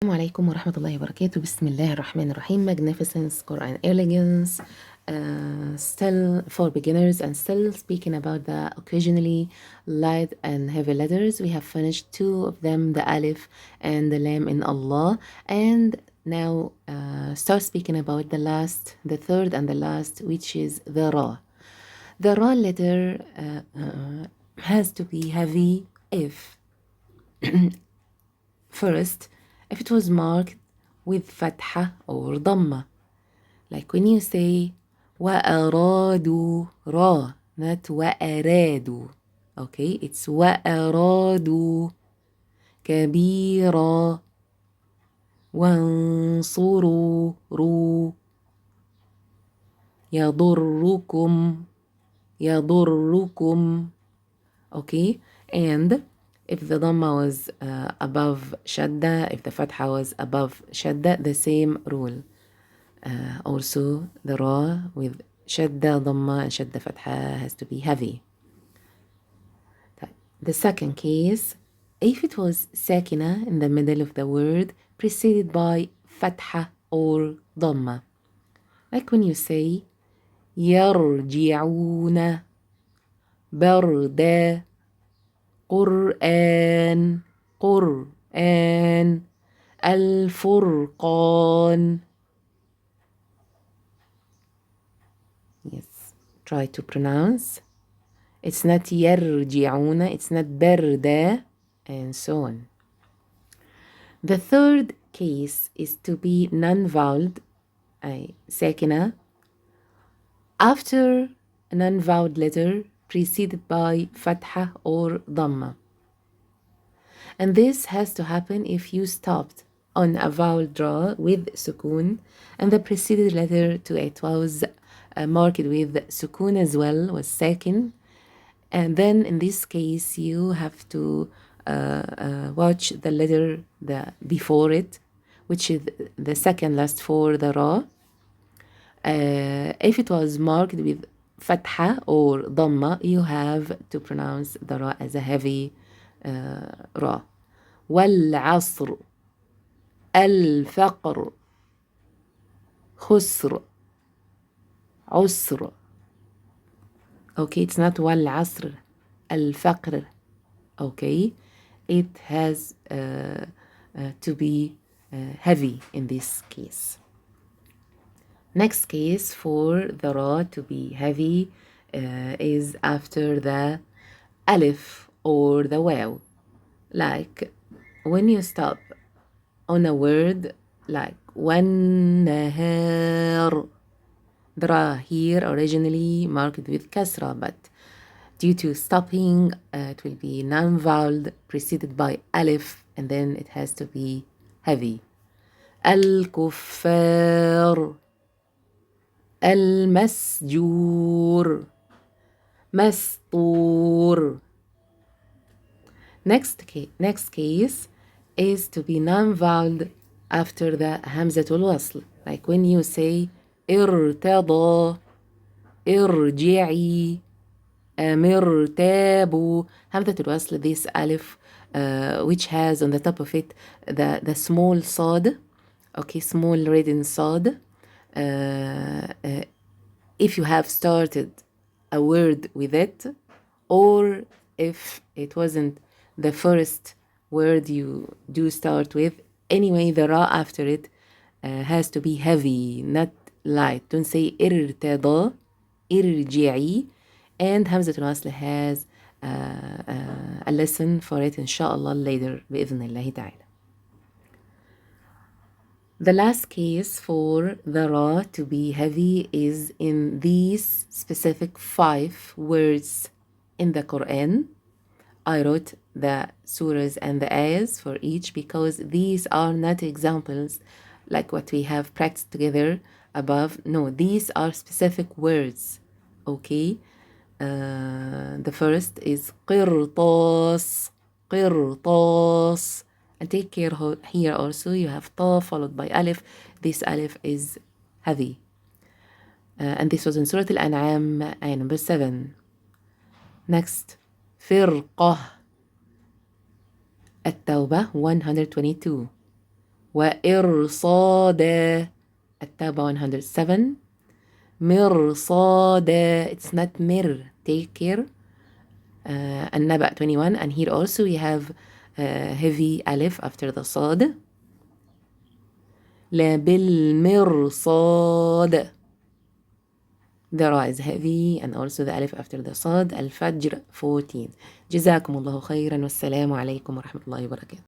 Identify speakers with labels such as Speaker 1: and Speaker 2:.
Speaker 1: السلام عليكم ورحمة الله وبركاته. بسم الله الرحمن الرحيم. Magnificence, Quran elegance, still for beginners and still speaking about the occasionally light and heavy letters. We have finished two of them, the alif and the lam in Allah, and now start speaking about the third and the last, which is the ra. The ra letter has to be heavy if first, if it was marked with fatha or dhamma, like when you say وأرادوا ra, not وأرادوا. Okay, it's وأرادوا كبيرا وانصروا رو يضركم. Okay, and if the dhamma was above shadda, if the fatha was above shadda, the same rule. Also, the ra with shadda dhamma and shadda fatha has to be heavy. The second case, if it was sakina in the middle of the word preceded by fatha or dhamma, like when you say يرجعون بردا قرآن الفرقان. Yes, try to pronounce. It's not يرجعون, it's not بردا, and so on. The third case is to be non-voweled, sakina, after a non-voweled letter preceded by fatha or dhamma. And this has to happen if you stopped on a vowel draw with sukoon and the preceded letter to it was marked with sukoon as well, was sakin. And then in this case, you have to watch the letter before it, which is the second last for the ra. If it was marked with fatha or dhamma, you have to pronounce the ra as a heavy ra. والعصر الفقر خسر عسر. Okay, it's not والعصر الفقر. Okay, it has to be heavy in this case. Next case for the ra to be heavy is after the alif or the waw. Like when you stop on a word like والنهار, the ra here originally marked with kasra, but due to stopping, it will be non-voweled preceded by alif, and then it has to be heavy. الكفار المسجور مسطور. Next case is to be non-voweled after the hamzatul wasl, like when you say ارتضى ارجعي مرتاب. hamzatul wasl, this alif which has on the top of it the small sad, okay, small written sad. If you have started a word with it, or if it wasn't the first word you do start with, anyway, the ra after it has to be heavy, not light. Don't say ارتضى ارجعي. And Hamzatul Wasl has a lesson for it, inshallah, later, بإذن الله تعالى. The last case for the ra to be heavy is in these specific 5 words in the Quran. I wrote the surahs and the ayahs for each because these are not examples like what we have practiced together above. No, these are specific words. Okay, the first is قرطاس قرطاس. And take care here also, you have ta followed by alif. This alif is heavy. And this was in Surah Al-An'am, ayah number 7. Next, فرقة. التوبة 122. وإرصادا. التوبة 107. مرصادا. It's not mir. Take care. النبأ 21. And here also we have heavy alif after the صاد. لا بالمرصاد. The ra is heavy and also the alif after the صاد. الفجر 14. جزاكم الله خيرا والسلام عليكم ورحمة الله وبركاته.